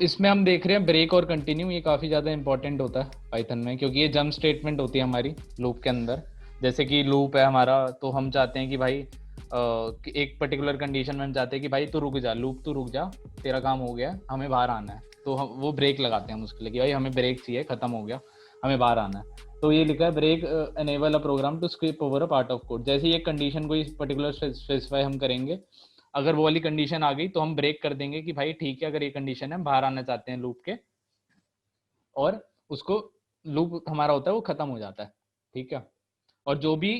इसमें हम देख रहे हैं ब्रेक और कंटिन्यू, ये काफ़ी ज़्यादा इंपॉर्टेंट होता है पाइथन में, क्योंकि ये जंप स्टेटमेंट होती है हमारी लूप के अंदर। जैसे कि लूप है हमारा, तो हम चाहते हैं कि भाई एक पर्टिकुलर कंडीशन में हम चाहते हैं कि भाई तू रुक जा, लूप तू रुक जा, तेरा काम हो गया, हमें बाहर आना है। तो हम वो ब्रेक लगाते हैं हम उसके लिए कि भाई हमें ब्रेक चाहिए, खत्म हो गया, हमें बाहर आना है। तो ये लिखा है break enable a program to skip over a part of code. जैसे ये कंडीशन कोई पर्टिकुलर स्पेसिफाई हम करेंगे, अगर वो वाली कंडीशन आ गई तो हम ब्रेक कर देंगे कि भाई ठीक है, अगर ये कंडीशन है, बाहर आना चाहते हैं लूप के, और उसको लूप हमारा होता है वो खत्म हो जाता है। ठीक है, और जो भी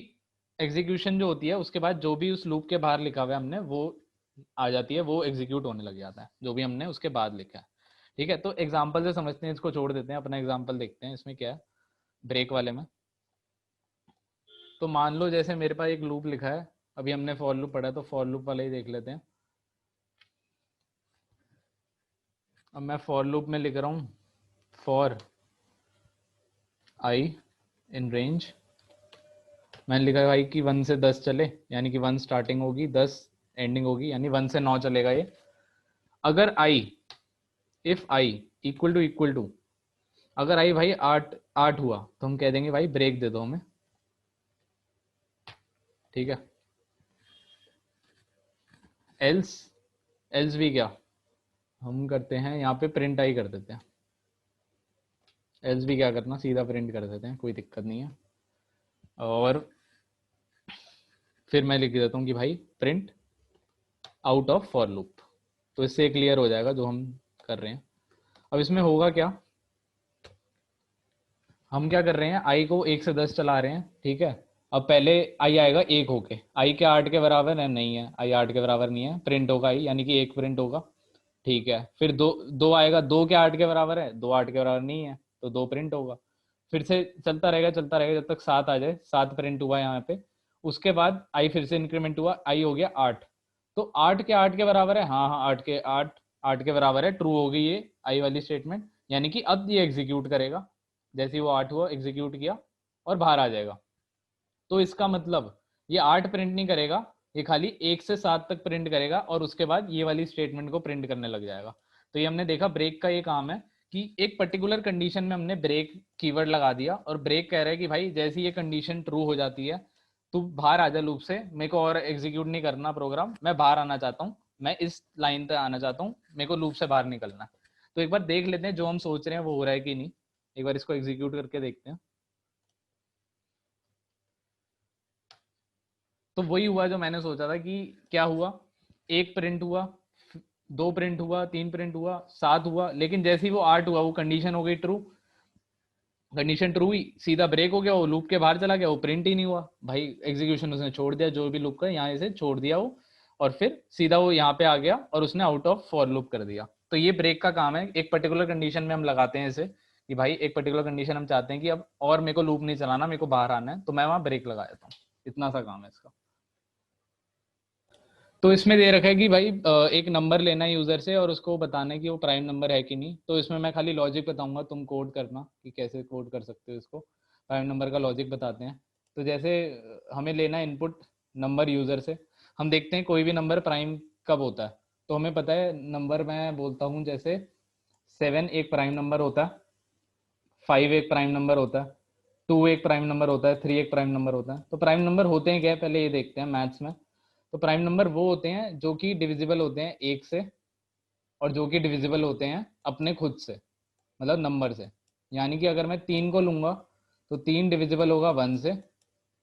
एग्जीक्यूशन जो होती है उसके बाद जो भी उस लूप के बाहर लिखा हुआ है हमने वो आ जाती है, वो एग्जीक्यूट होने लग जाता है जो भी हमने उसके बाद लिखा है। ठीक है, तो एग्जाम्पल से समझते हैं, इसको छोड़ देते हैं, अपना एग्जाम्पल देखते हैं इसमें क्या है ब्रेक वाले में। तो मान लो जैसे मेरे पास एक लूप लिखा है, अभी हमने फॉर लूप पढ़ा है तो फॉर लूप वाले ही देख लेते हैं। अब मैं फॉर लूप में लिख रहा हूँ फॉर आई इन रेंज, मैंने लिखा है भाई कि 1 से 10 चले, यानी कि 1 स्टार्टिंग होगी 10 एंडिंग होगी, यानी 1 से 9 चलेगा ये। अगर आई, इफ आई इक्वल टू, अगर आई भाई 8 हुआ तो हम कह देंगे भाई ब्रेक दे दो हमें। ठीक है, एल्स, एल्स भी क्या हम करते हैं यहाँ पे प्रिंट आई कर देते हैं। एल्स भी क्या करना, सीधा प्रिंट कर देते हैं, कोई दिक्कत नहीं है। और फिर मैं लिख देता हूँ कि भाई print out of for loop. तो इससे क्लियर हो जाएगा जो हम कर रहे हैं। अब इसमें होगा क्या, हम क्या कर रहे हैं, आई को 1 से 10 चला रहे हैं। ठीक है, अब पहले आई आएगा 1 होके, आई के 8 के बराबर है, नहीं है, आई 8 के बराबर नहीं है, प्रिंट होगा आई, यानी कि 1 प्रिंट होगा। ठीक है, फिर दो आएगा, 2 के 8 के बराबर है, 2 8 के बराबर नहीं है, तो 2 प्रिंट होगा। फिर से चलता रहेगा जब तक 7 आ जाए, 7 प्रिंट हुआ यहाँ पे। उसके बाद आई फिर से इंक्रीमेंट हुआ, आई हो गया 8, तो 8 के 8 के बराबर है, हाँ हाँ 8 के बराबर है, ट्रू हो गई ये आई वाली स्टेटमेंट, यानी कि अब ये एग्जीक्यूट करेगा। जैसे ही वो 8 हुआ एग्जीक्यूट किया और बाहर आ जाएगा। तो इसका मतलब ये 8 प्रिंट नहीं करेगा, ये खाली 1 से 7 तक प्रिंट करेगा और उसके बाद ये वाली स्टेटमेंट को प्रिंट करने लग जाएगा। तो ये हमने देखा ब्रेक का ये काम है कि एक पर्टिकुलर कंडीशन में हमने ब्रेक कीवर्ड लगा दिया, और ब्रेक कह रहा है कि भाई जैसी ये कंडीशन ट्रू हो जाती है तू बाहर आ जा लूप से, मेरे को और एग्जीक्यूट नहीं करना प्रोग्राम, मैं बाहर आना चाहता हूँ, मैं इस लाइन तक आना चाहता हूँ, मेरे को लूप से बाहर निकलना है। तो एक बार देख लेते हैं जो हम सोच रहे हैं वो हो रहा है कि नहीं, एक बार इसको एग्जीक्यूट करके देखते हैं। तो वही हुआ जो मैंने सोचा था कि क्या हुआ, 1 प्रिंट हुआ, 2 प्रिंट हुआ, 3 प्रिंट हुआ, 7 हुआ, लेकिन जैसे ही वो 8 हुआ वो कंडीशन हो गई ट्रू, कंडीशन ट्रू हुई, सीधा ब्रेक हो गया, वो लूप के बाहर चला गया, वो प्रिंट ही नहीं हुआ भाई, एग्जीक्यूशन उसने छोड़ दिया, जो भी लूप का यहाँ से छोड़ दिया वो, और फिर सीधा वो यहाँ पे आ गया और उसने आउट ऑफ फॉर लूप कर दिया। तो ये ब्रेक का काम है, एक पर्टिकुलर कंडीशन में हम लगाते हैं इसे कि भाई एक पर्टिकुलर कंडीशन हम चाहते हैं कि अब और मेरे को लूप नहीं चलाना, मेरे को बाहर आना है, तो मैं वहां ब्रेक लगा देता हूँ। इतना सा काम है इसका। तो इसमें दे रखा है कि भाई एक नंबर लेना है यूजर से और उसको बताना है कि वो प्राइम नंबर है कि नहीं। तो इसमें मैं खाली लॉजिक बताऊंगा, तुम कोड करना कि कैसे कोड कर सकते हो इसको। प्राइम नंबर का लॉजिक बताते हैं। तो जैसे हमें लेना है इनपुट नंबर यूजर से, हम देखते हैं कोई भी नंबर प्राइम कब होता है। तो हमें पता है नंबर, मैं बोलता हूँ जैसे 7 एक प्राइम नंबर होता है, 5 एक प्राइम नंबर होता है, 2 एक प्राइम नंबर होता है, 3 एक प्राइम नंबर होता है। तो प्राइम नंबर होते हैं क्या, पहले ये देखते हैं मैथ्स में। तो प्राइम नंबर वो होते हैं जो कि डिविजिबल होते हैं 1 से, और जो कि डिविजिबल होते हैं अपने खुद से, मतलब नंबर से। यानी कि अगर मैं 3 को लूंगा तो 3 डिविजिबल होगा 1 से,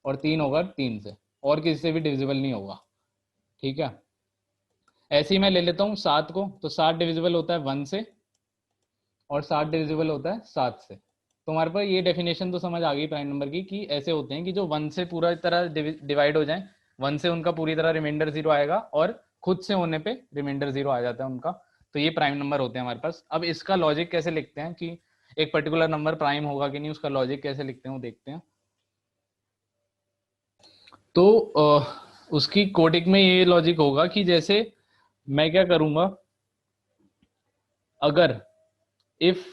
और 3 होगा 3 से, और किसी से भी डिविजिबल नहीं होगा। ठीक है, ऐसे ही मैं ले लेता हूँ 7 को, तो 7 डिविजिबल होता है 1 से, और 7 डिविजिबल होता है 7 से। तो हमारे पास ये डेफिनेशन तो समझ आ गई प्राइम नंबर की, कि ऐसे होते हैं कि जो 1 से पूरा तरह डिवाइड हो जाए, 1 से उनका पूरी तरह रिमाइंडर 0 आएगा, और खुद से होने पे रिमाइंडर 0 आ जाता है उनका। तो ये प्राइम नंबर होते हैं हमारे पास। अब इसका लॉजिक कैसे लिखते हैं कि एक पर्टिकुलर नंबर प्राइम होगा कि नहीं, उसका लॉजिक कैसे लिखते हैं वो देखते हैं। तो उसकी कोडिंग में ये लॉजिक होगा कि जैसे मैं क्या करूंगा, अगर इफ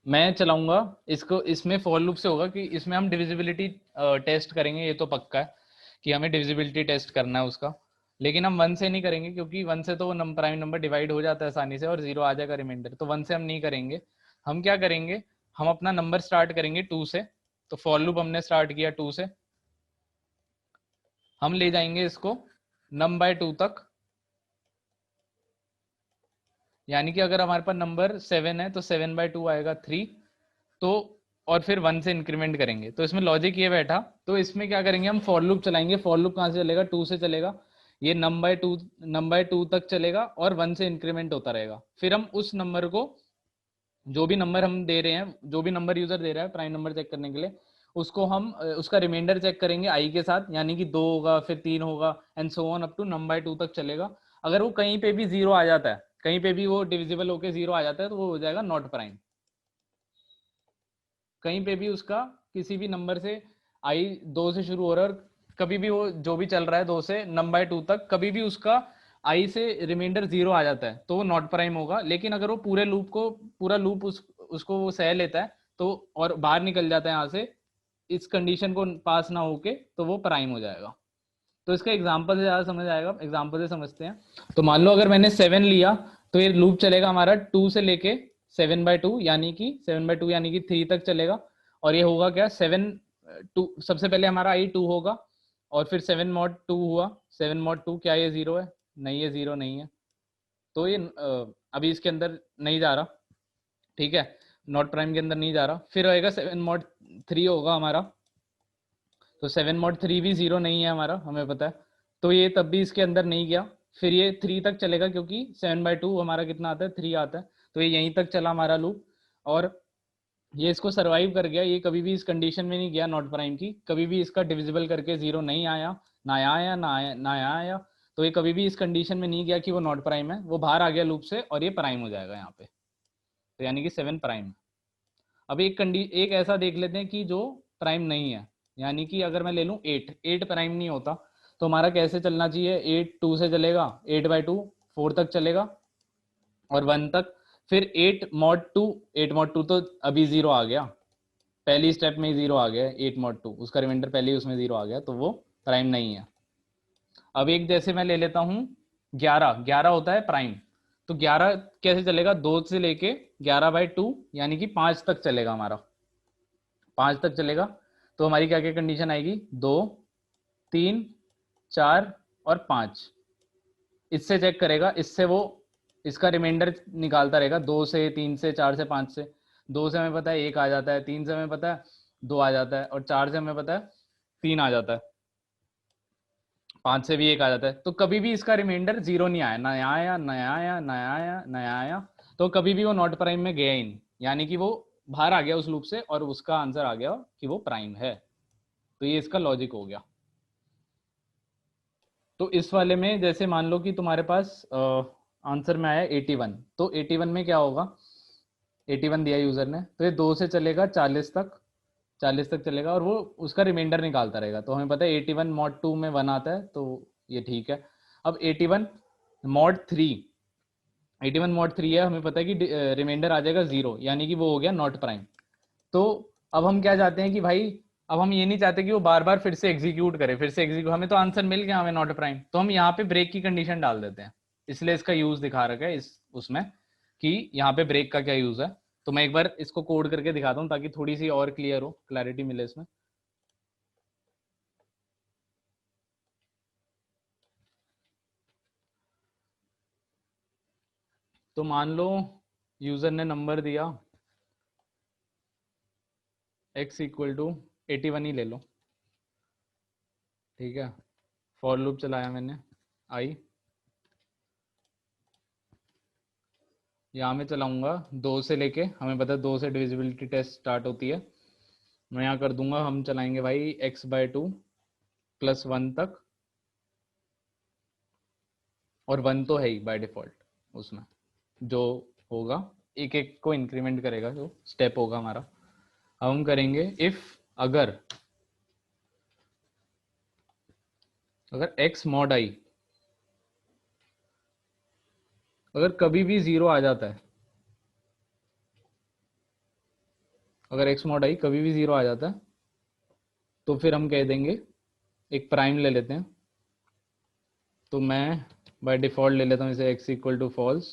मैं चलाऊंगा इसको, इसमें फॉर लूप से होगा कि इसमें हम डिविजिबिलिटी टेस्ट करेंगे, ये तो पक्का है कि हमें डिविजिबिलिटी टेस्ट करना है उसका। लेकिन हम 1 से नहीं करेंगे क्योंकि 1 से तो वो प्राइम नंबर डिवाइड हो जाता है आसानी से और 0 आ जाएगा रिमाइंडर, तो 1 से हम नहीं करेंगे। हम क्या करेंगे, हम अपना नंबर स्टार्ट करेंगे 2 से। तो फॉर लूप हमने स्टार्ट किया 2 से, हम ले जाएंगे इसको num/2 तक, यानी कि अगर हमारे पास नंबर 7 है तो 7/2 आएगा 3, तो और फिर 1 से इंक्रीमेंट करेंगे। तो इसमें लॉजिक ये बैठा, तो इसमें क्या करेंगे, हम फॉर लूप चलाएंगे। फॉर लूप कहाँ से चलेगा, 2 से चलेगा, ये num/2 तक चलेगा और 1 से इंक्रीमेंट होता रहेगा। फिर हम उस नंबर को, जो भी नंबर हम दे रहे हैं, जो भी नंबर यूजर दे रहा है प्राइम नंबर चेक करने के लिए, उसको हम उसका रिमाइंडर चेक करेंगे आई के साथ, यानी कि 2 होगा, फिर 3 होगा, and so on up to num/2 तक चलेगा। अगर वो कहीं पे भी 0 आ जाता है, कहीं पे भी वो डिविजिबल होके 0 आ जाता है, तो वो हो जाएगा नॉट प्राइम। कहीं पे भी उसका किसी भी नंबर से आई 2 से शुरू हो रहा है और कभी भी वो जो भी चल रहा है 2 से num/2 तक, कभी भी उसका आई से रिमाइंडर 0 आ जाता है तो वो नॉट प्राइम होगा। लेकिन अगर वो पूरा लूप उसको वो सह लेता है तो, और बाहर निकल जाता है यहाँ से, इस कंडीशन को पास ना होके, तो वो प्राइम हो जाएगा। तो इसका एग्जाम्पल से ज़्यादा समझ आएगा, एग्जाम्पल से समझते हैं। तो मान लो अगर मैंने 7 लिया, तो ये लूप चलेगा हमारा 2 से लेके 7/2, यानी कि 3 तक चलेगा। और ये होगा क्या, 7 2, सबसे पहले हमारा आई 2 होगा, और फिर 7 mod 2 हुआ। 7 mod 2, क्या ये 0 है, नहीं ये 0 नहीं है, तो ये अभी इसके अंदर नहीं जा रहा, ठीक है, नॉट प्राइम के अंदर नहीं जा रहा। फिर आएगा 7 mod 3 होगा हमारा, तो 7 mod 3 भी 0 नहीं है हमारा, हमें पता है, तो ये तब भी इसके अंदर नहीं गया। फिर ये 3 तक चलेगा क्योंकि 7/2 हमारा कितना आता है, 3 आता है, तो ये यहीं तक चला हमारा लूप। और ये इसको सरवाइव कर गया, ये कभी भी इस कंडीशन में नहीं गया नॉट प्राइम की, कभी भी इसका डिविजिबल करके 0 नहीं आया, ना यहाँ आया ना यहाँ आया। तो ये कभी भी इस कंडीशन में नहीं गया कि वो नॉट प्राइम है, वो बाहर आ गया लूप से और ये प्राइम हो जाएगा यहाँ पे, तो यानी कि 7 प्राइम। अब एक ऐसा देख लेते हैं कि जो प्राइम नहीं है, यानी कि अगर मैं ले लूँ 8 प्राइम नहीं होता, तो हमारा कैसे चलना चाहिए, 8 2 से चलेगा, 8/2 4 तक चलेगा और 1 तक। फिर 8 mod 2 तो अभी 0 आ गया, पहली स्टेप में ही 0 आ गया, 8 mod 2 उसका रिमाइंडर पहले ही उसमें 0 आ गया, तो वो प्राइम नहीं है। अब एक जैसे मैं ले लेता हूँ 11 होता है प्राइम, तो 11 कैसे चलेगा, 2 से लेके 11/2 यानी कि 5 तक चलेगा हमारा, 5 तक चलेगा। तो हमारी क्या क्या कंडीशन आएगी, 2 3 4 और 5, इससे चेक करेगा, इससे वो इसका रिमाइंडर निकालता रहेगा, 2 से 3 से 4 से 5 से। 2 से हमें पता है 1 आ जाता है, 3 से हमें पता है 2 आ जाता है, और 4 से हमें पता है 3 आ जाता है, 5 से भी 1 आ जाता है। तो कभी भी इसका रिमाइंडर 0 नहीं आया, ना यहाँ आया ना यहाँ आया ना यहाँ आया ना यहाँ आया, तो कभी भी वो नॉट प्राइम में गया ही नहीं, यानी कि वो बाहर आ गया उस लूप से और उसका आंसर आ गया कि वो प्राइम है। तो ये इसका लॉजिक हो गया। तो इस वाले में जैसे मान लो कि तुम्हारे पास आंसर में आया 81, तो 81 में क्या होगा, 81 दिया यूजर ने, तो ये 2 से चलेगा 40 तक, 40 तक चलेगा और वो उसका रिमाइंडर निकालता रहेगा। तो हमें पता है 81 mod 2 में 1 आता है, तो ये ठीक है। अब 81 mod 3, 81 mod 3 है, हमें पता है कि रिमाइंडर आ जाएगा 0, यानी कि वो हो गया नॉट प्राइम। तो अब हम क्या चाहते हैं कि भाई, अब हम ये नहीं चाहते कि वो बार बार फिर से एग्जीक्यूट करे, फिर से एग्जीक्यूट, हमें तो आंसर मिल गया, हमें नॉट प्राइम, तो हम यहाँ पे ब्रेक की कंडीशन डाल देते हैं। इसलिए इसका यूज दिखा रखा है इस उसमें कि यहाँ पे ब्रेक का क्या यूज है। तो मैं एक बार इसको कोड करके दिखाता हूँ ताकि थोड़ी सी और क्लियर हो, क्लैरिटी मिले इसमें। तो मान लो यूजर ने नंबर दिया x इक्वल टू 81 ही ले लो, ठीक है। फॉर लूप चलाया मैंने आई, यहाँ में चलाऊंगा 2 से लेके, हमें पता है 2 से डिविजिबिलिटी टेस्ट स्टार्ट होती है। मैं यहाँ कर दूंगा, हम चलाएंगे भाई x/2 +1 तक, और 1 तो है ही बाय डिफॉल्ट उसमें, जो होगा एक एक को इंक्रीमेंट करेगा, जो स्टेप होगा हमारा। अब हम करेंगे इफ, अगर अगर x mod i अगर कभी भी 0 आ जाता है, अगर x mod i कभी भी 0 आ जाता है, तो फिर हम कह देंगे, एक प्राइम ले लेते हैं, तो मैं बाय डिफॉल्ट ले लेता हूँ इसे x इक्वल टू फॉल्स।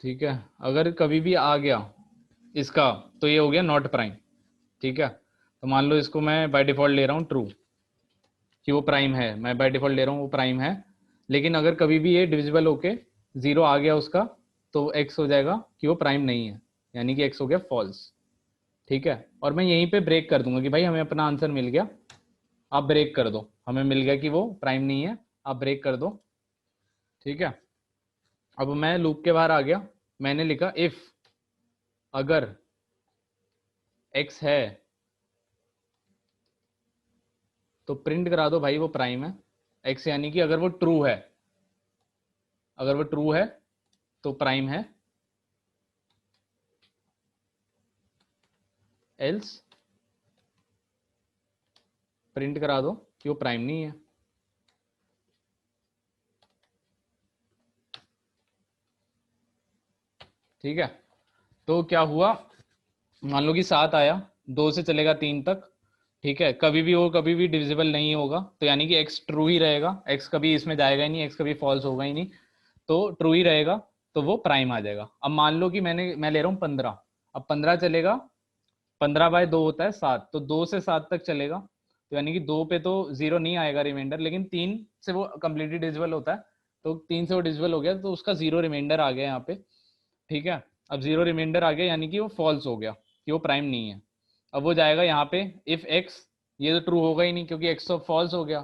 ठीक है, अगर कभी भी आ गया इसका तो ये हो गया नॉट प्राइम। ठीक है, तो मान लो इसको मैं बाय डिफॉल्ट ले रहा हूँ ट्रू कि वो प्राइम है, मैं बाय डिफॉल्ट ले रहा हूँ वो प्राइम है। लेकिन अगर कभी भी ये डिविजिबल होके 0 आ गया उसका तो x हो जाएगा कि वो प्राइम नहीं है, यानी कि x हो गया फॉल्स। ठीक है, और मैं यहीं पे ब्रेक कर दूंगा कि भाई हमें अपना आंसर मिल गया, आप ब्रेक कर दो, हमें मिल गया कि वो प्राइम नहीं है, आप ब्रेक कर दो। ठीक है, अब मैं लूप के बाहर आ गया, मैंने लिखा इफ अगर x है तो प्रिंट करा दो भाई वो प्राइम है, x यानी कि अगर वो ट्रू है, अगर वो ट्रू है तो प्राइम है, एल्स प्रिंट करा दो कि वो प्राइम नहीं है। ठीक है, तो क्या हुआ, मान लो कि 7 आया, 2 से चलेगा 3 तक। ठीक है, कभी भी वो कभी भी डिविजिबल नहीं होगा, तो यानी कि x ट्रू ही रहेगा, x कभी इसमें जाएगा ही नहीं, x कभी फॉल्स होगा ही नहीं, तो ट्रू ही रहेगा, तो वो प्राइम आ जाएगा। अब मान लो कि मैं ले रहा हूँ 15, अब 15 चलेगा, 15/2 होता है 7, तो 2 से 7 तक चलेगा, तो यानी कि 2 पे तो 0 नहीं आएगा रिमाइंडर, लेकिन 3 से वो कंप्लीटली डिविजिबल होता है, तो 3 से वो डिविजिबल हो गया, तो उसका 0 रिमाइंडर आ गया यहाँ पे। ठीक है, अब 0 रिमाइंडर आ गया यानी कि वो फॉल्स हो गया कि वो प्राइम नहीं है। अब वो जाएगा यहाँ पे इफ x, ये तो ट्रू होगा ही नहीं क्योंकि x तो फॉल्स हो गया,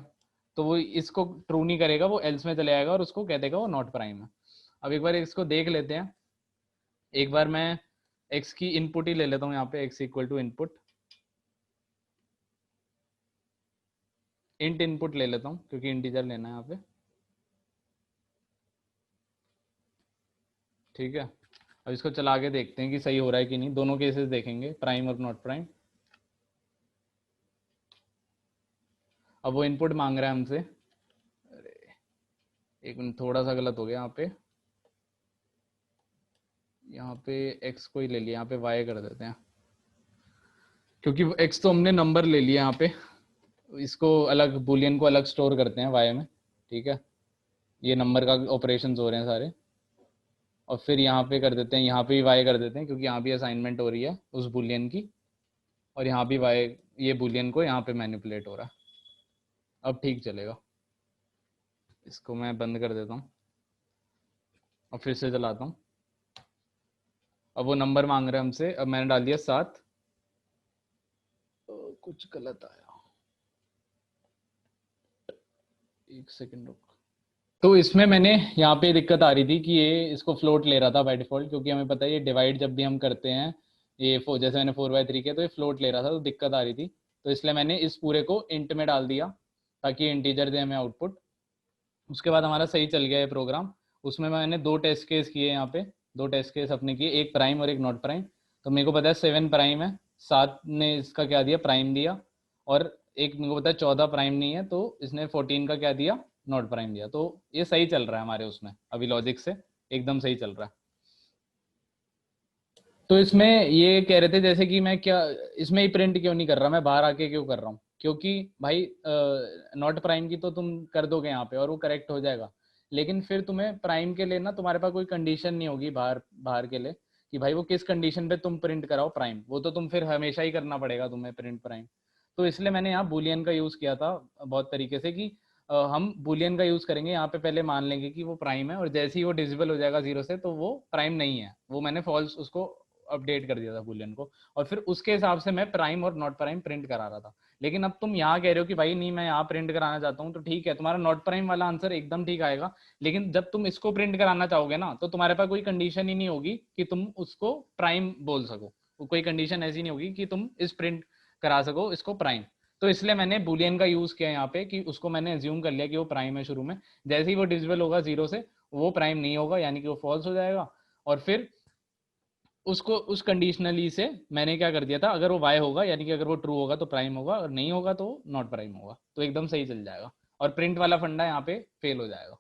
तो वो इसको ट्रू नहीं करेगा, वो एल्स में चले जाएगा और उसको कह देगा वो नॉट प्राइम है। अब एक बार इसको देख लेते हैं, एक बार मैं x की इनपुट ही ले लेता हूँ यहाँ पे, x equal to input, int input ले लेता हूँ क्योंकि इंटीजर लेना है यहाँ पे। ठीक है, अब इसको चला के देखते हैं कि सही हो रहा है कि नहीं, दोनों केसेस देखेंगे, प्राइम और नॉट प्राइम। अब वो इनपुट मांग रहा है हमसे, अरे एक मिनट, थोड़ा सा गलत हो गया यहाँ पे x को ही ले लिया, यहाँ पे y कर देते हैं, क्योंकि x तो हमने नंबर ले लिया यहाँ पे, इसको अलग बुलियन को अलग स्टोर करते हैं y में। ठीक है, ये नंबर का ऑपरेशंस हो रहे हैं सारे, और फिर यहाँ पे कर देते हैं, यहाँ पे भी y कर देते हैं क्योंकि यहाँ भी असाइनमेंट हो रही है उस बुलियन की, और यहाँ भी y, ये बुलियन को यहाँ पे मैनिपुलेट हो रहा है। अब ठीक चलेगा, इसको मैं बंद कर देता हूँ और फिर से चलाता हूँ। अब वो नंबर मांग रहे हैं हमसे, अब मैंने डाल दिया 7, कुछ गलत आया, एक सेकंड रुक। तो इसमें मैंने यहाँ पे दिक्कत आ रही थी कि ये इसको फ्लोट ले रहा था बाय डिफॉल्ट, क्योंकि हमें पता है ये डिवाइड जब भी हम करते हैं, ये जैसे मैंने 4/3 किया तो ये फ्लोट ले रहा था, तो दिक्कत आ रही थी, तो इसलिए मैंने इस पूरे को इंट में डाल दिया ताकि इंटीजर दे हमें आउटपुट। उसके बाद हमारा सही चल गया ये प्रोग्राम। उसमें मैंने 2 टेस्ट केस किए यहाँ पे, 2 टेस्ट केस अपने किए, एक प्राइम और एक नॉट प्राइम। तो मेरे को पता है 7 प्राइम है, 7 ने इसका क्या दिया, प्राइम दिया, और एक मेरे को पता है 14 प्राइम नहीं है, तो इसने 14 का क्या दिया, नॉट प्राइम दिया। तो ये सही चल रहा है हमारे उसमें अभी लॉजिक से, एकदम सही चल रहा है। तो इसमें ये कह रहे थे जैसे कि मैं क्या इसमें ही प्रिंट क्यों नहीं कर रहा, मैं बाहर आके क्यों कर रहा हूँ, क्योंकि भाई नॉट प्राइम की तो तुम कर दोगे यहाँ पे और वो करेक्ट हो जाएगा, लेकिन फिर तुम्हें प्राइम के लिए ना तुम्हारे पास कोई कंडीशन नहीं होगी बाहर बाहर के लिए कि भाई वो किस कंडीशन पे तुम प्रिंट कराओ प्राइम, वो तो तुम फिर हमेशा ही करना पड़ेगा तुम्हें प्रिंट प्राइम। तो इसलिए मैंने यहाँ बुलियन का यूज किया था बहुत तरीके से कि हम बुलियन का यूज करेंगे यहाँ पे, पहले मान लेंगे कि वो प्राइम है, और जैसे ही वो डिविजिबल हो जाएगा 0 से तो वो प्राइम नहीं है, वो मैंने फॉल्स उसको अपडेट कर दिया था बुलियन को, और फिर उसके हिसाब से मैं प्राइम और नॉट प्राइम प्रिंट करा रहा था। लेकिन अब तुम यहाँ कह रहे हो कि भाई नहीं मैं यहाँ प्रिंट कराना चाहता हूँ, तो ठीक है, तुम्हारा नॉट प्राइम वाला आंसर एकदम ठीक आएगा, लेकिन जब तुम इसको प्रिंट कराना चाहोगे ना तो तुम्हारे पास कोई कंडीशन ही नहीं होगी कि तुम उसको प्राइम बोल सको, कोई कंडीशन ऐसी नहीं होगी कि तुम इस प्रिंट करा सको इसको प्राइम। तो इसलिए मैंने बुलियन का यूज किया यहाँ पे कि उसको मैंने एज्यूम कर लिया कि वो प्राइम है शुरू में, जैसे ही वो डिविजिबल होगा 0 से वो प्राइम नहीं होगा, यानी कि वो फॉल्स हो जाएगा, और फिर उसको उस कंडीशनली से मैंने क्या कर दिया था, अगर वो y होगा यानी कि अगर वो ट्रू होगा तो प्राइम होगा, और नहीं होगा तो नॉट प्राइम होगा, तो एकदम सही चल जाएगा, और प्रिंट वाला फंडा यहाँ पे फेल हो जाएगा।